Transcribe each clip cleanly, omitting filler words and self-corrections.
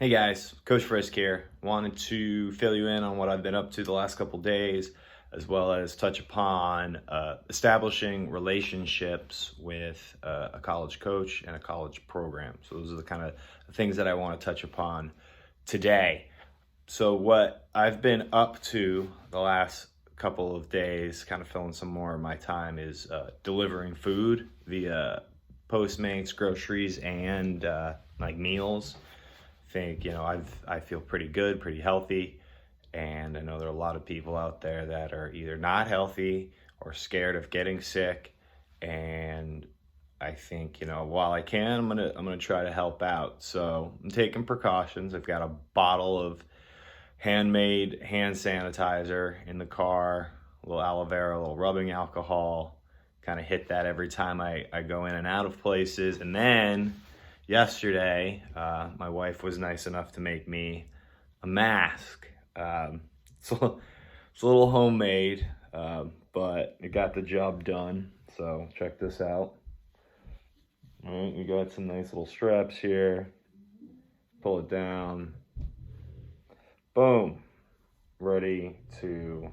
Hey guys, Coach Frisk here. Wanted to fill you in on what I've been up to the last couple days, as well as touch upon establishing relationships with a college coach and a college program. So those are the kind of things that I want to touch upon today. So what I've been up to the last couple of days, kind of filling some more of my time, is delivering food via Postmates, groceries, and like meals. I feel pretty good, pretty healthy, and I know there are a lot of people out there that are either not healthy or scared of getting sick. And I think, while I can, I'm gonna try to help out. So I'm taking precautions. I've got a bottle of handmade hand sanitizer in the car, a little aloe vera, a little rubbing alcohol. Kind of hit that every time I go in and out of places, and then yesterday, my wife was nice enough to make me a mask. It's a little homemade, but it got the job done. So check this out. All right, we got some nice little straps here. Pull it down. Boom. Ready to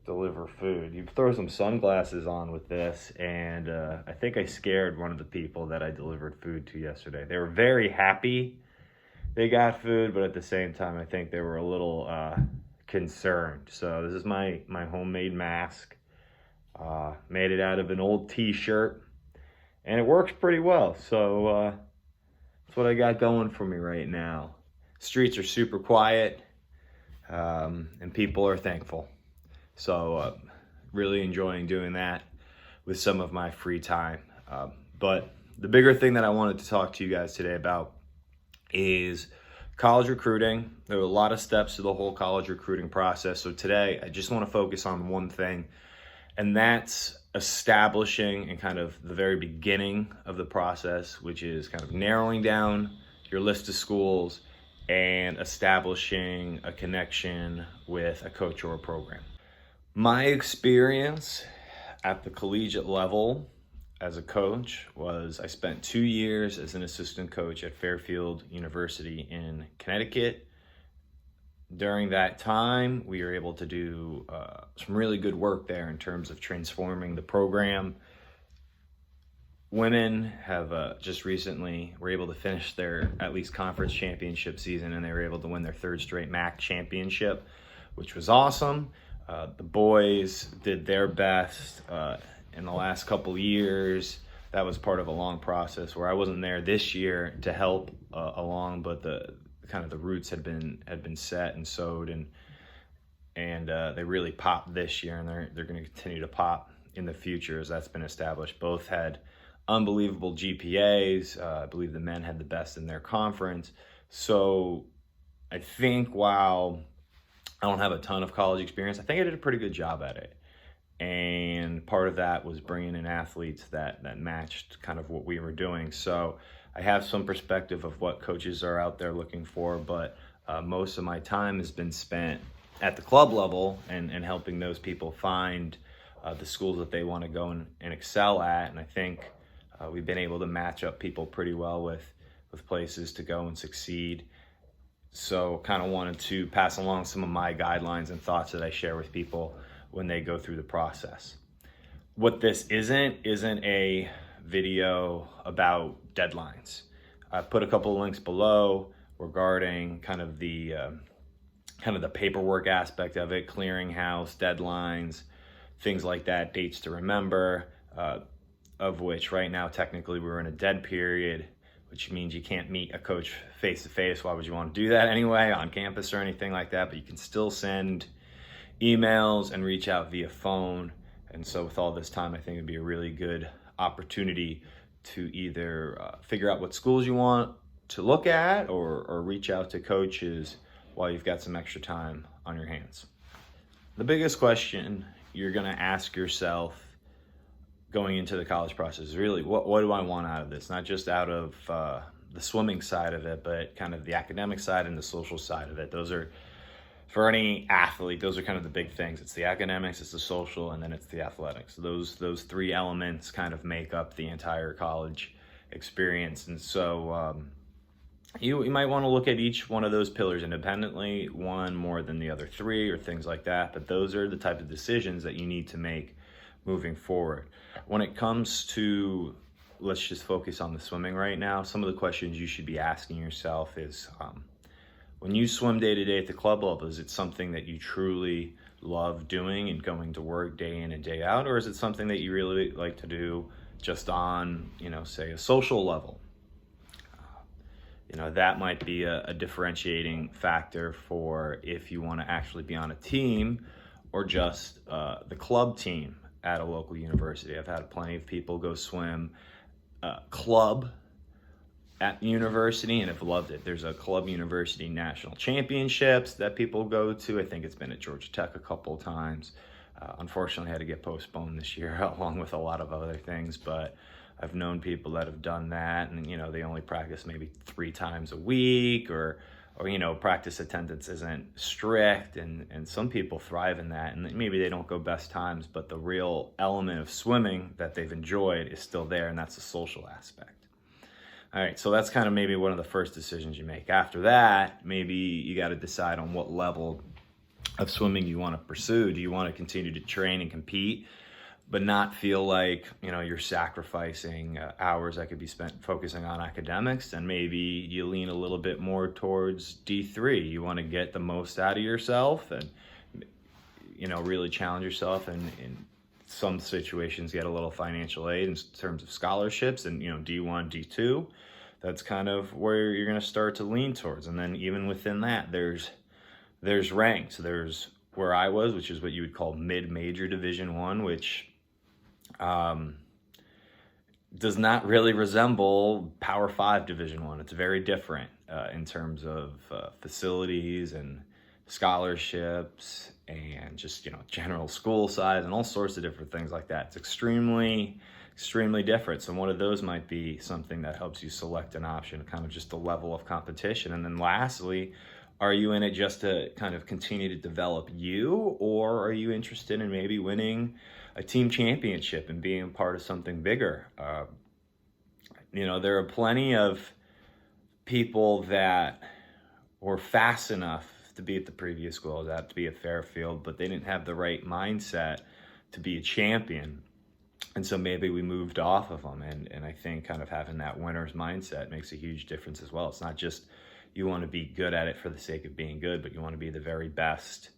deliver food. You throw some sunglasses on with this, and I think I scared one of the people that I delivered food to yesterday. They were very happy they got food, but at the same time, I think they were a little concerned. So this is my homemade mask. Made it out of an old t-shirt, and it works pretty well. So that's what I got going for me right now. Streets are super quiet, and people are thankful. So really enjoying doing that with some of my free time. But the bigger thing that I wanted to talk to you guys today about is college recruiting. There are a lot of steps to the whole college recruiting process. So today I just want to focus on one thing, and that's establishing and kind of the very beginning of the process, which is kind of narrowing down your list of schools and establishing a connection with a coach or a program. My experience at the collegiate level as a coach was I spent 2 years as an assistant coach at Fairfield University in Connecticut. During that time, we were able to do some really good work there in terms of transforming the program. Women have just recently were able to finish their at least conference championship season, and they were able to win their third straight MAC championship, which was awesome. The boys did their best in the last couple years. That was part of a long process where I wasn't there this year to help along, but the roots had been set and sowed, and they really popped this year, and they're going to continue to pop in the future as that's been established. Both had unbelievable GPAs. I believe the men had the best in their conference. So I think while I don't have a ton of college experience, I think I did a pretty good job at it. And part of that was bringing in athletes that matched kind of what we were doing. So I have some perspective of what coaches are out there looking for, but most of my time has been spent at the club level and helping those people find the schools that they want to go and excel at. And I think we've been able to match up people pretty well with places to go and succeed. So kind of wanted to pass along some of my guidelines and thoughts that I share with people when they go through the process. What this isn't a video about deadlines. I put a couple of links below regarding kind of the paperwork aspect of it, clearinghouse, deadlines, things like that, dates to remember, of which right now technically we're in a dead period, which means you can't meet a coach face-to-face. Why would you want to do that anyway on campus or anything like that? But you can still send emails and reach out via phone. And so with all this time, I think it'd be a really good opportunity to either figure out what schools you want to look at or reach out to coaches while you've got some extra time on your hands. The biggest question you're going to ask yourself going into the college process is really, what do I want out of this? Not just out of the swimming side of it, but kind of the academic side and the social side of it. Those are, for any athlete, those are kind of the big things. It's the academics, it's the social, and then it's the athletics. Those three elements kind of make up the entire college experience. And so you might want to look at each one of those pillars independently, one more than the other three or things like that. But those are the type of decisions that you need to make moving forward. When it comes to, let's just focus on the swimming right now, some of the questions you should be asking yourself is, when you swim day to day at the club level, is it something that you truly love doing and going to work day in and day out? Or is it something that you really like to do just on, say a social level? That might be a differentiating factor for if you want to actually be on a team or just the club team at a local university. I've had plenty of people go swim club at university and have loved it. There's a club university national championships that people go to. I think it's been at Georgia Tech a couple of times. Unfortunately, had to get postponed this year along with a lot of other things, but I've known people that have done that, and they only practice maybe 3 times a week, or practice attendance isn't strict, and some people thrive in that, and maybe they don't go best times, but the real element of swimming that they've enjoyed is still there, and that's the social aspect. All right, so that's kind of maybe one of the first decisions you make. After that, maybe you got to decide on what level of swimming you want to pursue. Do you want to continue to train and compete, but not feel like you're sacrificing hours that could be spent focusing on academics? And maybe you lean a little bit more towards D3. You want to get the most out of yourself and really challenge yourself, and in some situations get a little financial aid in terms of scholarships, and D1, D2. That's kind of where you're going to start to lean towards. And then even within that, there's ranks. There's where I was, which is what you would call mid-major Division I, which does not really resemble Power 5 Division I. It's very different in terms of facilities and scholarships and just general school size and all sorts of different things like that. It's extremely different. So one of those might be something that helps you select an option, kind of just the level of competition. And then lastly, are you in it just to kind of continue to develop you, or are you interested in maybe winning a team championship and being part of something bigger? There are plenty of people that were fast enough to be at the previous school I was at, to be at Fairfield, but they didn't have the right mindset to be a champion. And so maybe we moved off of them. And I think kind of having that winner's mindset makes a huge difference as well. It's not just you want to be good at it for the sake of being good, but you want to be the very best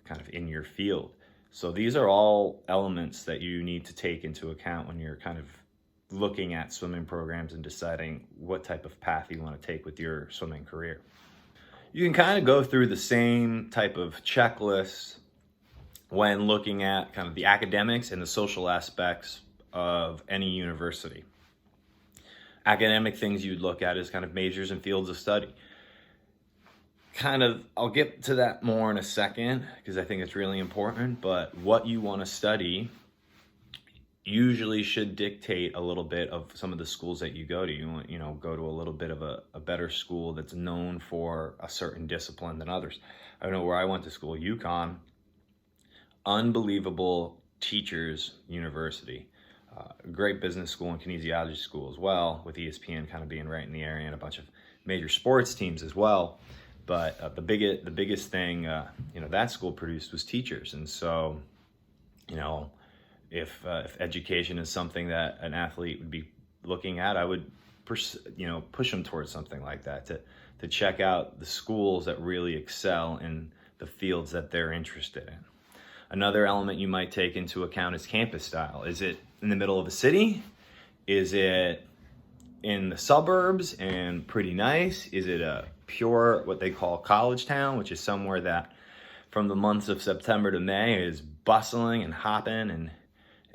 kind of in your field. So these are all elements that you need to take into account when you're kind of looking at swimming programs and deciding what type of path you want to take with your swimming career. You can kind of go through the same type of checklist when looking at kind of the academics and the social aspects of any university. Academic things you'd look at is kind of majors and fields of study. I'll get to that more in a second because I think it's really important, but what you want to study usually should dictate a little bit of some of the schools that you go to. You want, go to a little bit of a better school that's known for a certain discipline than others. I know where I went to school, UConn, unbelievable teachers university, great business school and kinesiology school as well, with ESPN kind of being right in the area and a bunch of major sports teams as well. But the biggest thing that school produced was teachers. And so if education is something that an athlete would be looking at, I would push them towards something like that, to check out the schools that really excel in the fields that they're interested in. Another element you might take into account is campus style. Is it in the middle of a city? Is it in the suburbs and pretty nice? Is it a pure, what they call college town, which is somewhere that from the months of September to May is bustling and hopping,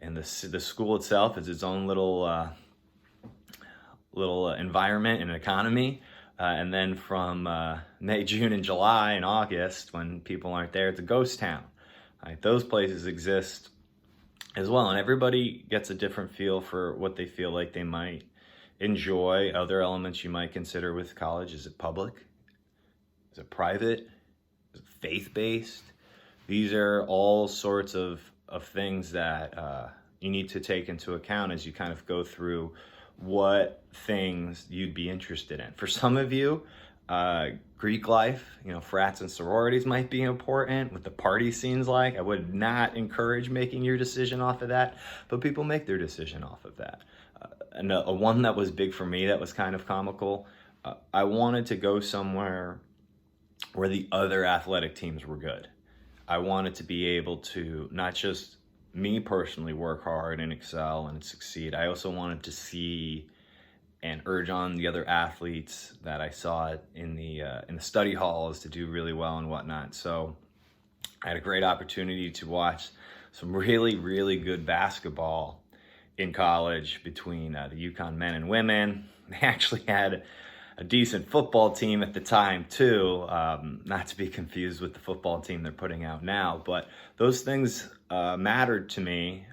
and the school itself is its own little environment and economy. And then from May, June, and July, and August, when people aren't there, it's a ghost town. Right? Those places exist as well, and everybody gets a different feel for what they feel like they might enjoy. Other elements you might consider with college: is it public? Is it private? Is it faith-based? These are all sorts of things that you need to take into account as you kind of go through what things you'd be interested in. For some of you, Greek life, frats and sororities might be important, what the party scene's like. I would not encourage making your decision off of that, but people make their decision off of that. And a one that was big for me that was kind of comical, I wanted to go somewhere where the other athletic teams were good. I wanted to be able to not just me personally work hard and excel and succeed. I also wanted to see and urge on the other athletes that I saw in the study halls to do really well and whatnot. So I had a great opportunity to watch some really, really good basketball in college between the UConn men and women. They actually had a decent football team at the time too, not to be confused with the football team they're putting out now, but those things mattered to me.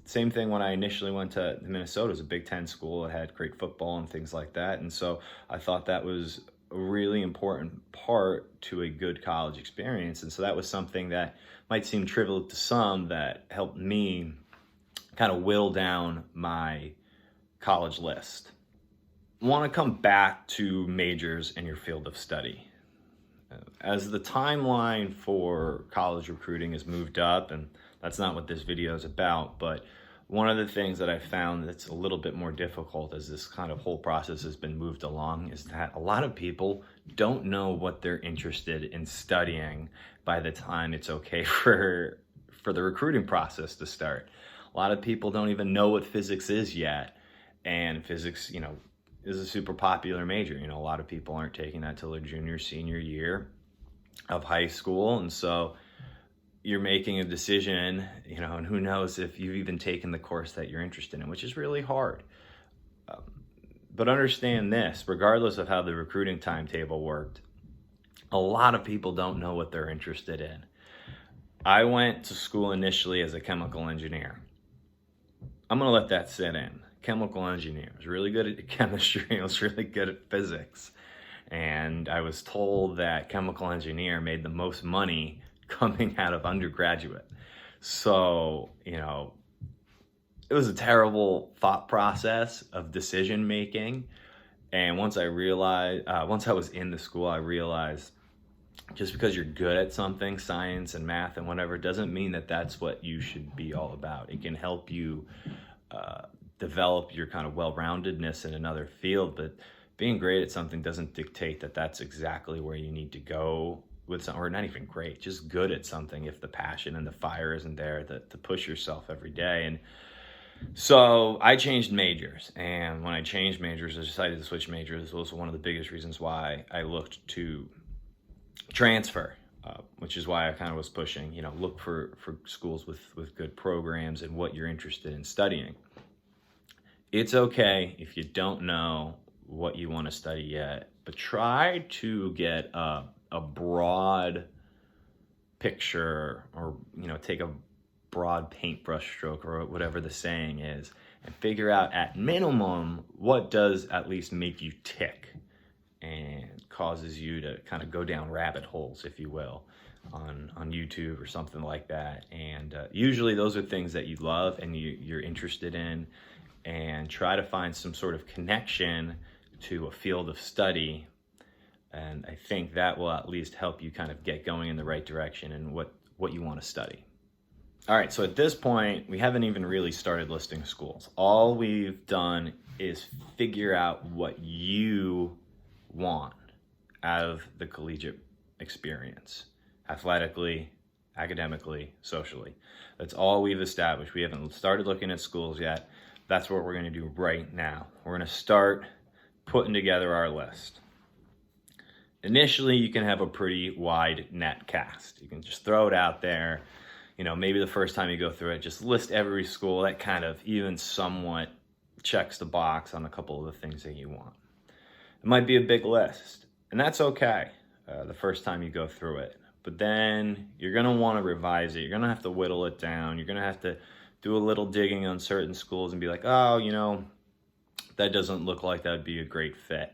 Same thing when I initially went to Minnesota. It was a Big Ten school. It had great football and things like that. And so I thought that was a really important part to a good college experience. And so that was something that might seem trivial to some that helped me kind of whittle down my college list. I want to come back to majors in your field of study. As the timeline for college recruiting has moved up, and that's not what this video is about, but one of the things that I found that's a little bit more difficult as this kind of whole process has been moved along is that a lot of people don't know what they're interested in studying by the time it's okay for the recruiting process to start. A lot of people don't even know what physics is yet, and physics, is a super popular major. A lot of people aren't taking that till their junior, senior year of high school. And so you're making a decision, and who knows if you've even taken the course that you're interested in, which is really hard. But understand this, regardless of how the recruiting timetable worked, a lot of people don't know what they're interested in. I went to school initially as a chemical engineer. I'm going to let that sit in. Chemical engineer. I was really good at chemistry. I was really good at physics. And I was told that chemical engineer made the most money coming out of undergraduate. So, it was a terrible thought process of decision making. And once I was in the school, I realized just because you're good at something, science and math and whatever, doesn't mean that that's what you should be all about. It can help you develop your kind of well-roundedness in another field, but being great at something doesn't dictate that that's exactly where you need to go with something, or not even great, just good at something if the passion and the fire isn't there to push yourself every day. And so I changed majors, and when I changed majors, I decided to switch majors. This was one of the biggest reasons why I looked to transfer, which is why I kind of was pushing, look for schools with good programs and what you're interested in studying. It's okay if you don't know what you want to study yet, but try to get a broad picture, or take a broad paintbrush stroke, or whatever the saying is, and figure out at minimum what does at least make you tick and causes you to kind of go down rabbit holes, if you will, on YouTube or something like that. And usually those are things that you love and you're interested in, and try to find some sort of connection to a field of study. And I think that will at least help you kind of get going in the right direction and what you want to study. All right, so at this point, we haven't even really started listing schools. All we've done is figure out what you want out of the collegiate experience, athletically, academically, socially. That's all we've established. We haven't started looking at schools yet. That's what we're going to do right now. We're going to start putting together our list. Initially, you can have a pretty wide net cast. You can just throw it out there. Maybe the first time you go through it, just list every school that kind of even somewhat checks the box on a couple of the things that you want. It might be a big list, and that's okay the first time you go through it. But then you're going to want to revise it. You're going to have to whittle it down. You're going to have to do a little digging on certain schools and be like, oh, that doesn't look like that'd be a great fit.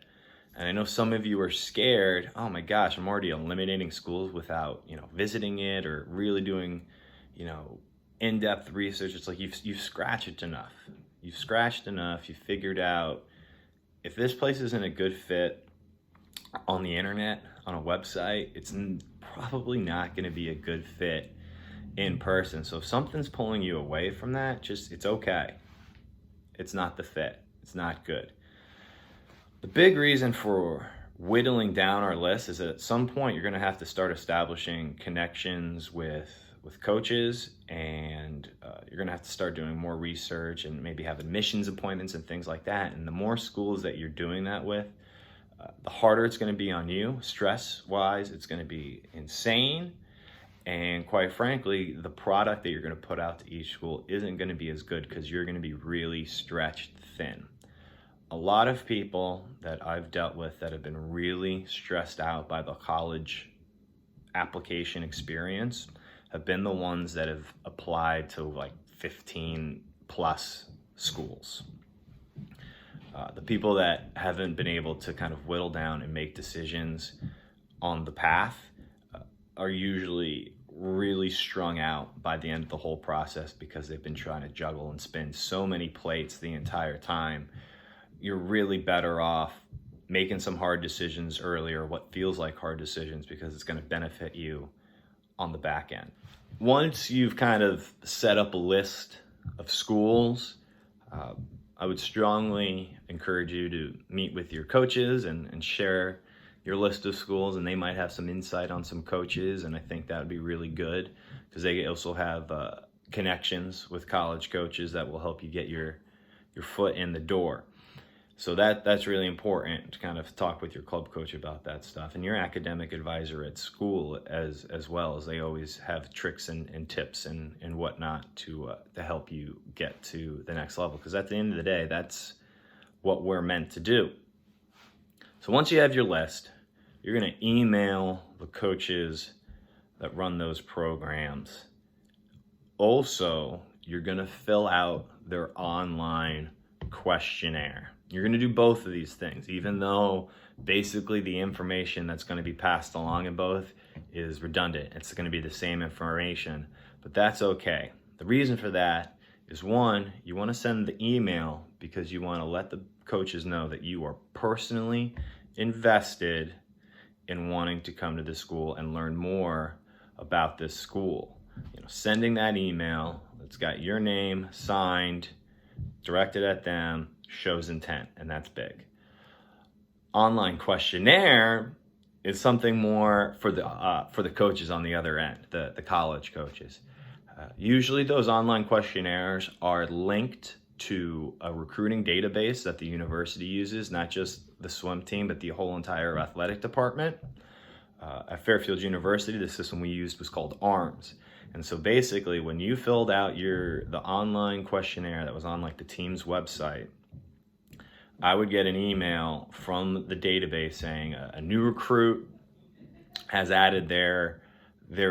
And I know some of you are scared. Oh my gosh, I'm already eliminating schools without, visiting it or really doing, in-depth research. It's like you've scratched it enough. you've scratched enough, you figured out if this place isn't a good fit on the internet, on a website, it's probably not going to be a good fit in person. So if something's pulling you away from that, it's okay. It's not the fit. It's not good. The big reason for whittling down our list is that at some point you're going to have to start establishing connections with coaches, and you're going to have to start doing more research and maybe have admissions appointments and things like that. And the more schools that you're doing that with, the harder it's going to be on you. Stress-wise, it's going to be insane. And quite frankly, the product that you're going to put out to each school isn't going to be as good because you're going to be really stretched thin. A lot of people that I've dealt with that have been really stressed out by the college application experience have been the ones that have applied to like 15 plus schools. The people that haven't been able to kind of whittle down and make decisions on the path are usually really strung out by the end of the whole process because they've been trying to juggle and spin so many plates the entire time. You're really better off making some hard decisions earlier, what feels like hard decisions, because it's going to benefit you on the back end. Once you've kind of set up a list of schools, I would strongly encourage you to meet with your coaches and share your list of schools, and they might have some insight on some coaches, and I think that would be really good because they also have connections with college coaches that will help you get your foot in the door. So that's really important to kind of talk with your club coach about that stuff, and your academic advisor at school as well, as they always have tricks and tips and whatnot to help you get to the next level, because at the end of the day, that's what we're meant to do. So once you have your list, you're going to email the coaches that run those programs. Also, you're going to fill out their online questionnaire. You're going to do both of these things, even though basically the information that's going to be passed along in both is redundant. It's going to be the same information, but that's okay. The reason for that is, one, you want to send the email because you want to let the coaches know that you are personally invested in wanting to come to this school and learn more about this school. Sending that email that's got your name signed, directed at them, shows intent, and that's big. Online questionnaire is something more for the coaches on the other end, the college coaches. Usually those online questionnaires are linked to a recruiting database that the university uses, not just the swim team, but the whole entire athletic department. At Fairfield University, the system we used was called ARMS. And so basically, when you filled out the online questionnaire that was on like the team's website, I would get an email from the database saying a new recruit has added their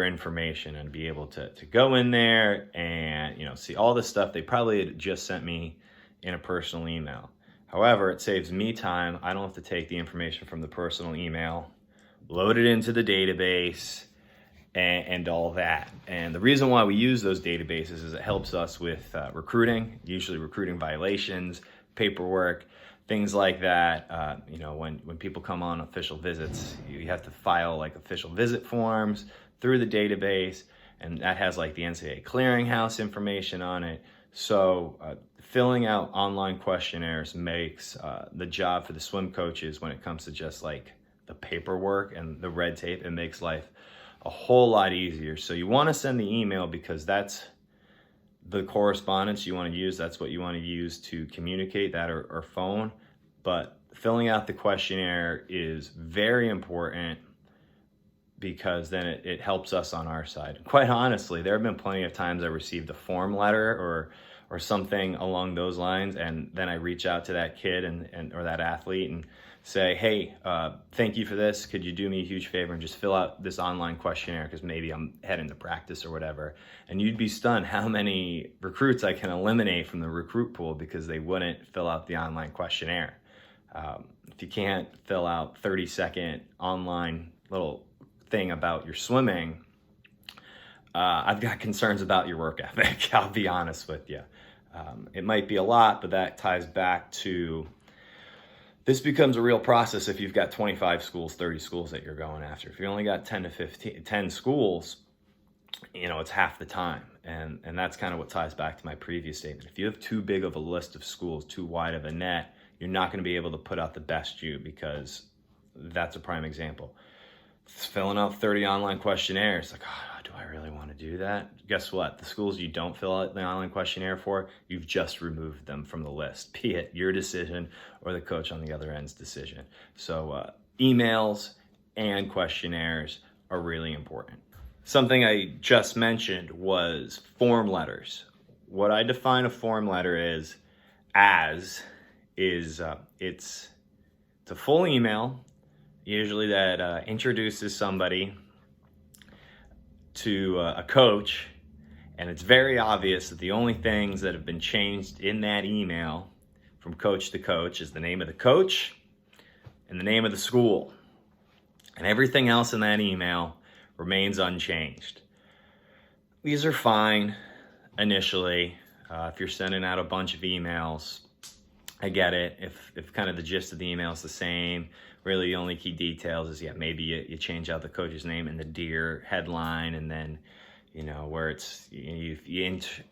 information, and be able to go in there and see all the stuff they probably had just sent me in a personal email. However, it saves me time. I don't have to take the information from the personal email, load it into the database, and all that. And the reason why we use those databases is it helps us with recruiting, usually recruiting violations, paperwork, things like that. When people come on official visits, you have to file like official visit forms through the database, and that has like the NCAA clearinghouse information on it. So filling out online questionnaires makes the job for the swim coaches, when it comes to just like the paperwork and the red tape, it makes life a whole lot easier. So you want to send the email because that's the correspondence you want to use. That's what you want to use to communicate, that or phone. But filling out the questionnaire is very important because then it helps us on our side. Quite honestly, there have been plenty of times I received a form letter or something along those lines, and then I reach out to that kid or that athlete and say, hey, thank you for this. Could you do me a huge favor and just fill out this online questionnaire, because maybe I'm heading to practice or whatever. And you'd be stunned how many recruits I can eliminate from the recruit pool because they wouldn't fill out the online questionnaire. If you can't fill out 30-second online little thing about your swimming, I've got concerns about your work ethic. I'll be honest with you. It might be a lot, but that ties back to this becomes a real process if you've got 25 schools, 30 schools that you're going after. If you only got 10 to 15, 10 schools, it's half the time. And that's kind of what ties back to my previous statement. If you have too big of a list of schools, too wide of a net, you're not going to be able to put out the best you, because that's a prime example. Filling out 30 online questionnaires, like, oh, do I really want to do that? Guess what? The schools you don't fill out the online questionnaire for, you've just removed them from the list, be it your decision or the coach on the other end's decision. So emails and questionnaires are really important. Something I just mentioned was form letters. What I define a form letter is it's a full email, usually that introduces somebody to a coach, and it's very obvious that the only things that have been changed in that email from coach to coach is the name of the coach and the name of the school. And everything else in that email remains unchanged. These are fine initially. If you're sending out a bunch of emails, I get it. If kind of the gist of the email is the same, really the only key details is, maybe you change out the coach's name in the Deer headline, and then, where it's, you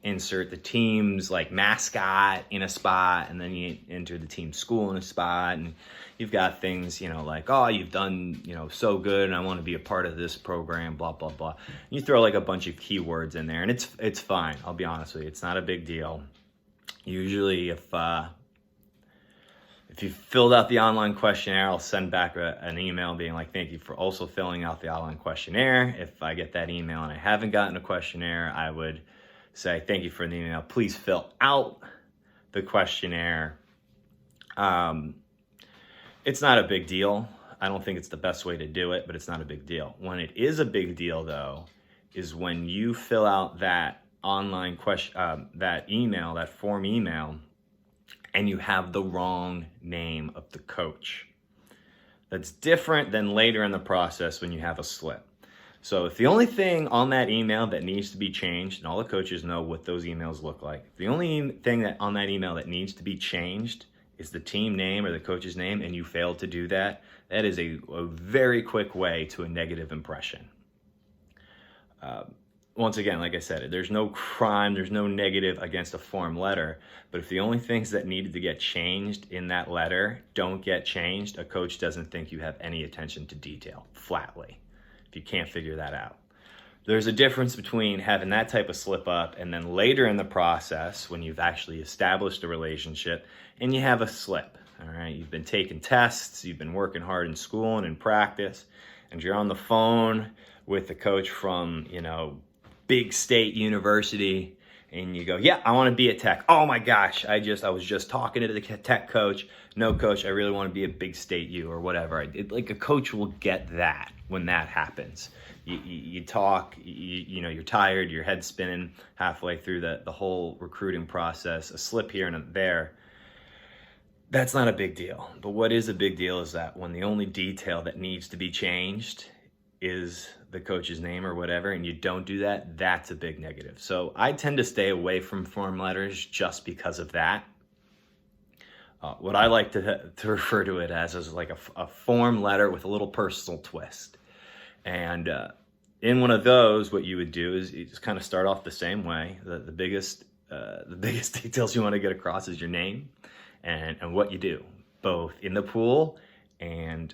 insert the team's like mascot in a spot, and then you enter the team school in a spot, and you've got things, like, oh, you've done, so good, and I want to be a part of this program, blah, blah, blah. You throw like a bunch of keywords in there, and it's fine. I'll be honest with you. It's not a big deal. Usually if you filled out the online questionnaire, I'll send back an email being like, thank you for also filling out the online questionnaire. If I get that email and I haven't gotten a questionnaire, I would say, thank you for the email. Please fill out the questionnaire. It's not a big deal. I don't think it's the best way to do it, but it's not a big deal. When it is a big deal, though, is when you fill out that online that form email, and you have the wrong name of the coach. That's different than later in the process when you have a slip. So if the only thing on that email that needs to be changed, and all the coaches know what those emails look like, if the only thing that on that email that needs to be changed is the team name or the coach's name, and you failed to do that, that is a very quick way to a negative impression. Once again, like I said, there's no crime, there's no negative against a form letter, but if the only things that needed to get changed in that letter don't get changed, a coach doesn't think you have any attention to detail, flatly, if you can't figure that out. There's a difference between having that type of slip up and then later in the process, when you've actually established a relationship and you have a slip, all right? You've been taking tests, you've been working hard in school and in practice, and you're on the phone with the coach from, big state university, and you go, yeah, I want to be at Tech. Oh my gosh, I was just talking to the Tech coach. No, coach, I really want to be a big state U or whatever. Like a coach will get that when that happens. You talk, you're tired, your head's spinning halfway through the whole recruiting process, a slip here and there. That's not a big deal. But what is a big deal is that when the only detail that needs to be changed is the coach's name or whatever, and you don't do that, that's a big negative. So I tend to stay away from form letters just because of that. What I like to refer to it as is like a form letter with a little personal twist. And in one of those, what you would do is you just kind of start off the same way. The biggest details you want to get across is your name and what you do, both in the pool and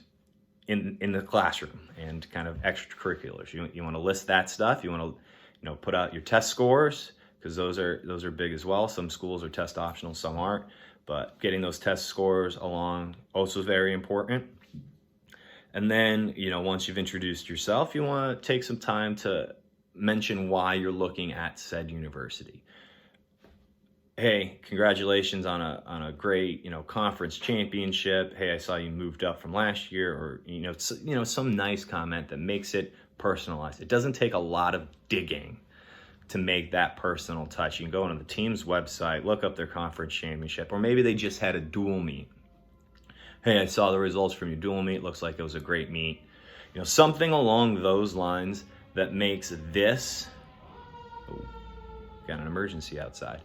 in the classroom, and kind of extracurriculars. You want to list that stuff. You want to put out your test scores, because those are big as well. Some schools are test optional, some aren't, but getting those test scores along also very important. And then once you've introduced yourself, you want to take some time to mention why you're looking at said university. Hey, congratulations on a great, conference championship. Hey, I saw you moved up from last year, or, some nice comment that makes it personalized. It doesn't take a lot of digging to make that personal touch. You can go onto the team's website, look up their conference championship, or maybe they just had a dual meet. Hey, I saw the results from your dual meet. Looks like it was a great meet. Something along those lines that makes this, got an emergency outside.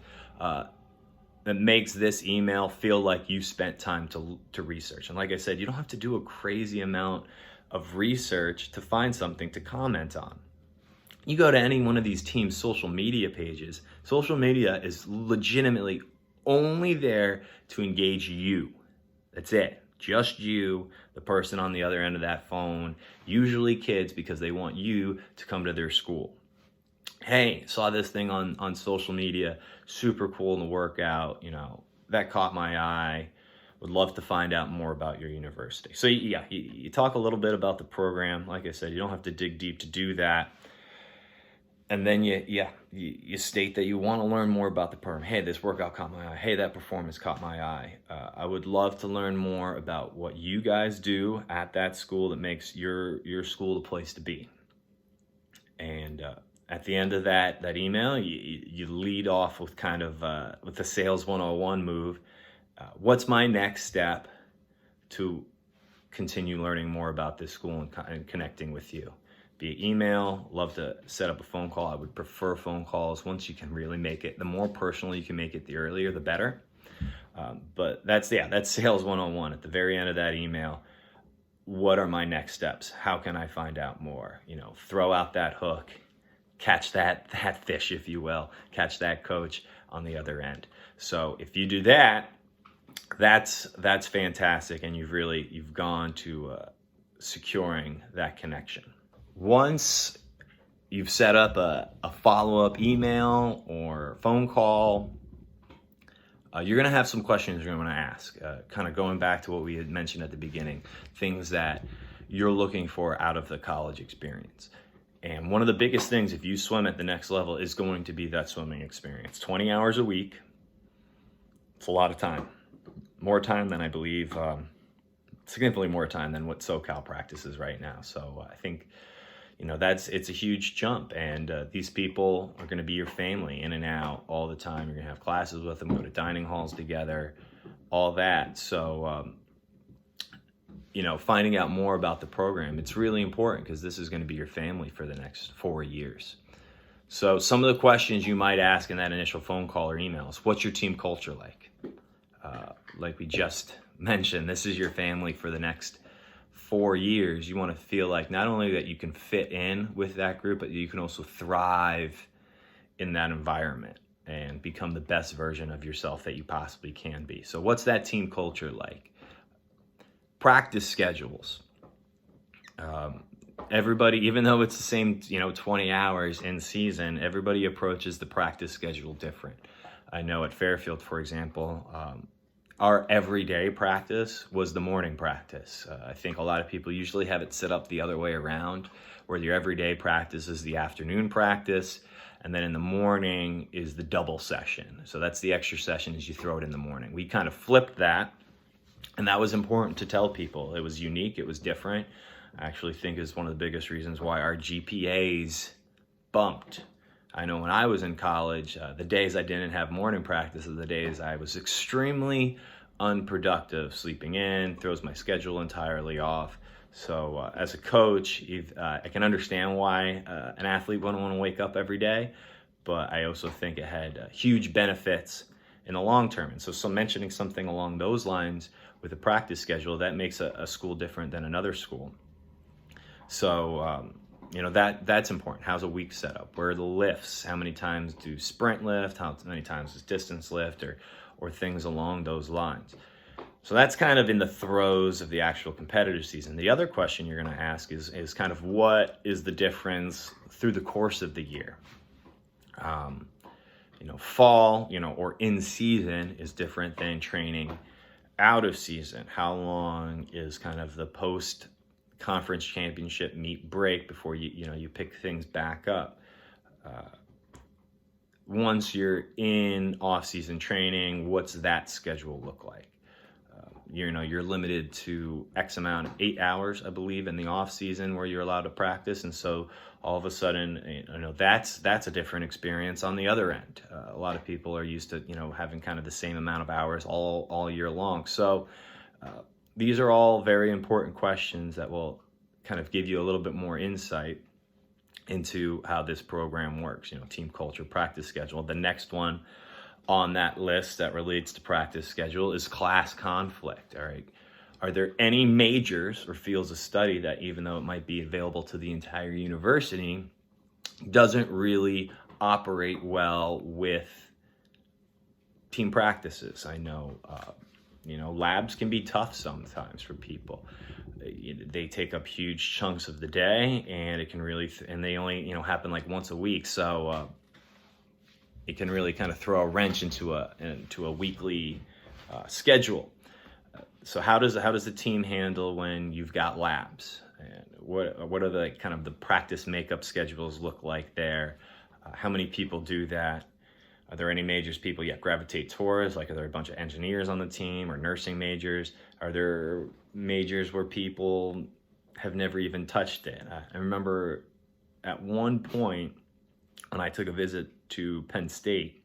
that makes this email feel like you spent time to research. And like I said, you don't have to do a crazy amount of research to find something to comment on. You go to any one of these teams' social media pages, social media is legitimately only there to engage you. That's it. Just you, the person on the other end of that phone, usually kids, because they want you to come to their school. Hey, saw this thing on social media, super cool in the workout, that caught my eye. Would love to find out more about your university. So yeah, you talk a little bit about the program. Like I said, you don't have to dig deep to do that. And then you state that you want to learn more about the program. Hey, this workout caught my eye. Hey, that performance caught my eye. I would love to learn more about what you guys do at that school that makes your school the place to be. And at the end of that email, you lead off with kind of with the sales 101 move. What's my next step to continue learning more about this school and connecting with you? Via email, love to set up a phone call. I would prefer phone calls once you can really make it. The more personal you can make it, the earlier, the better. But that's sales 101 at the very end of that email. What are my next steps? How can I find out more? Throw out that hook, catch that fish, if you will, catch that coach on the other end. So if you do that, that's fantastic, and you've gone to securing that connection. Once you've set up a follow-up email or phone call, you're going to have some questions you're going to ask, kind of going back to what we had mentioned at the beginning, things that you're looking for out of the college experience. And one of the biggest things, if you swim at the next level, is going to be that swimming experience. 20 hours a week, it's a lot of time. More time than I believe, significantly more time than what SoCal practices right now. So I think, it's a huge jump, and these people are going to be your family in and out all the time. You're going to have classes with them, go to dining halls together, all that. So, finding out more about the program, it's really important because this is going to be your family for the next 4 years. So some of the questions you might ask in that initial phone call or emails: what's your team culture like? Like we just mentioned, this is your family for the next 4 years. You want to feel like not only that you can fit in with that group, but you can also thrive in that environment and become the best version of yourself that you possibly can be. So what's that team culture like? Practice schedules. Everybody, even though it's the same, 20 hours in season, everybody approaches the practice schedule different. I know at Fairfield, for example, our everyday practice was the morning practice. I think a lot of people usually have it set up the other way around, where your everyday practice is the afternoon practice, and then in the morning is the double session. So that's the extra session as you throw it in the morning. We kind of flipped that, and that was important to tell people. It was unique, it was different. I actually think is one of the biggest reasons why our GPAs bumped. I know when I was in college, the days I didn't have morning practice are the days I was extremely unproductive. Sleeping in throws my schedule entirely off. So as a coach, I can understand why an athlete wouldn't want to wake up every day, but I also think it had huge benefits in the long term. And so mentioning something along those lines with a practice schedule, that makes a school different than another school. So, that's important. How's a week set up? Where are the lifts? How many times do sprint lift? How many times does distance lift, or things along those lines? So that's kind of in the throes of the actual competitive season. The other question you're going to ask is kind of what is the difference through the course of the year? Fall, or in season is different than training out of season. How long is kind of the post conference championship meet break before you pick things back up? Once you're in off-season training, what's that schedule look like? You're limited to X amount of 8 hours, I believe, in the off-season where you're allowed to practice, and so all of a sudden, that's a different experience on the other end. A lot of people are used to having kind of the same amount of hours all year long. So these are all very important questions that will kind of give you a little bit more insight into how this program works. Team culture, practice schedule. The next one on that list that relates to practice schedule is class conflict. All right. Are there any majors or fields of study that, even though it might be available to the entire university, doesn't really operate well with team practices? I know, labs can be tough sometimes for people. They take up huge chunks of the day, and it can really, and they only, happen like once a week. So it can really kind of throw a wrench into a weekly schedule. So how does the team handle when you've got labs? And what are the kind of the practice makeup schedules look like there? How many people do that? Are there any majors people gravitate towards? Like, are there a bunch of engineers on the team or nursing majors? Are there majors where people have never even touched it? I remember at one point when I took a visit to Penn State,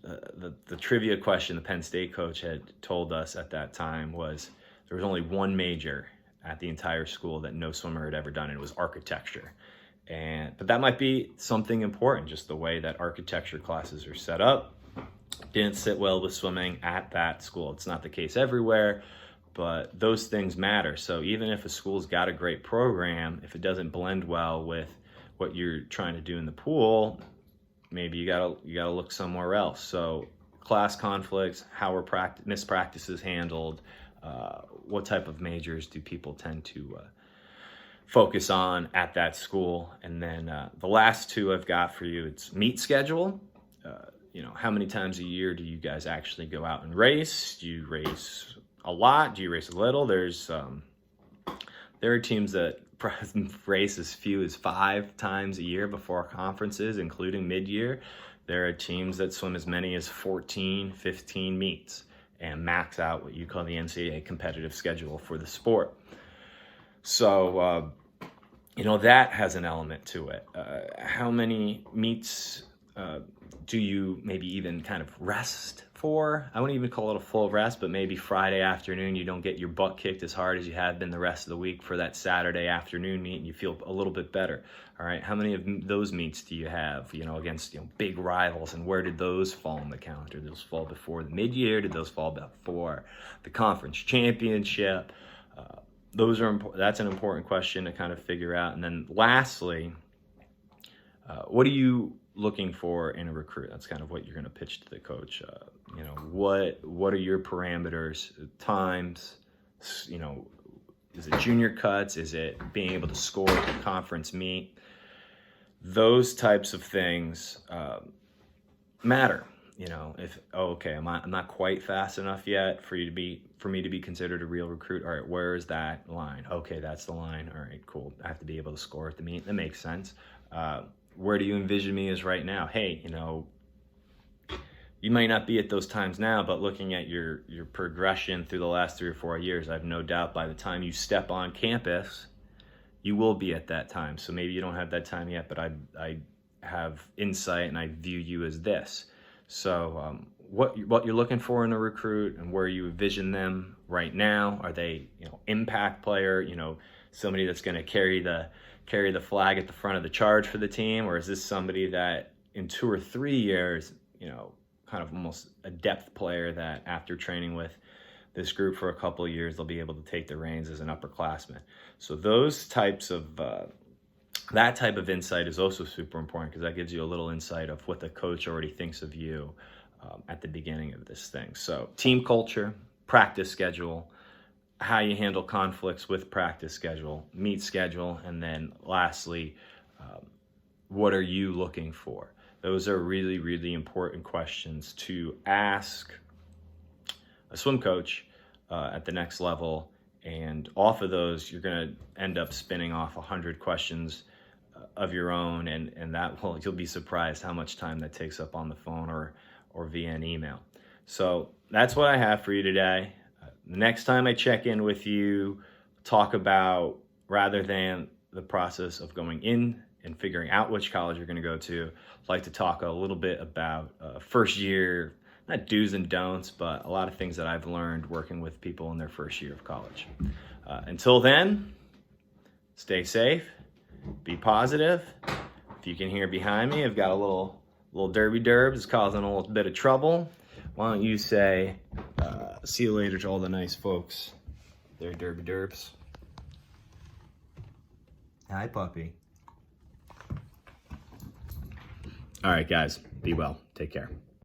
the trivia question the Penn State coach had told us at that time was there was only one major at the entire school that no swimmer had ever done, and it was architecture. But that might be something important, just the way that architecture classes are set up. Didn't sit well with swimming at that school. It's not the case everywhere, but those things matter. So even if a school's got a great program, if it doesn't blend well with what you're trying to do in the pool, maybe you gotta look somewhere else. So class conflicts, how are mispractices handled, what type of majors do people tend to focus on at that school? And then the last two I've got for you, it's meet schedule. How many times a year do you guys actually go out and race? Do you race a lot? Do you race a little? There are teams that race as few as 5 times a year before conferences, including mid-year. There are teams that swim as many as 14, 15 meets and max out what you call the NCAA competitive schedule for the sport. So, that has an element to it. How many meets do you maybe even kind of rest for? I wouldn't even call it a full rest, but maybe Friday afternoon you don't get your butt kicked as hard as you have been the rest of the week for that Saturday afternoon meet, and you feel a little bit better. All right, how many of those meets do you have, against big rivals, and where did those fall on the calendar? Did those fall before the mid-year? Did those fall before the conference championship? That's an important question to kind of figure out. And then lastly, what are you looking for in a recruit? That's kind of what you're going to pitch to the coach. What are your parameters, times, is it junior cuts? Is it being able to score at the conference meet? Those types of things matter. I'm not quite fast enough yet for me to be considered a real recruit. All right, where is that line? Okay, that's the line. All right, cool. I have to be able to score at the meet. That makes sense. Where do you envision me as right now? Hey, you might not be at those times now, but looking at your progression through the last 3 or 4 years, I have no doubt by the time you step on campus, you will be at that time. So maybe you don't have that time yet, but I have insight and I view you as this. So what you're looking for in a recruit and where you envision them right now, are they impact player, somebody that's going to carry the flag at the front of the charge for the team, or is this somebody that in 2 or 3 years, kind of almost a depth player that after training with this group for a couple of years, they'll be able to take the reins as an upperclassman. So those types of that type of insight is also super important, because that gives you a little insight of what the coach already thinks of you at the beginning of this thing. So team culture, practice schedule, how you handle conflicts with practice schedule, meet schedule, and then lastly, what are you looking for? Those are really, really important questions to ask a swim coach at the next level. And off of those, you're going to end up spinning off 100 questions of your own, and you'll be surprised how much time that takes up on the phone or via an email. So that's what I have for you today. The next time I check in with you, talk about, rather than the process of going in and figuring out which college you're going to go to, I'd like to talk a little bit about first year, not do's and don'ts, but a lot of things that I've learned working with people in their first year of college. Until then, stay safe, be positive. If you can hear behind me, I've got a little Little Derby Derbs is causing a little bit of trouble. Why don't you say, see you later to all the nice folks. They're Derby Derbs. Hi, puppy. All right, guys. Be well. Take care.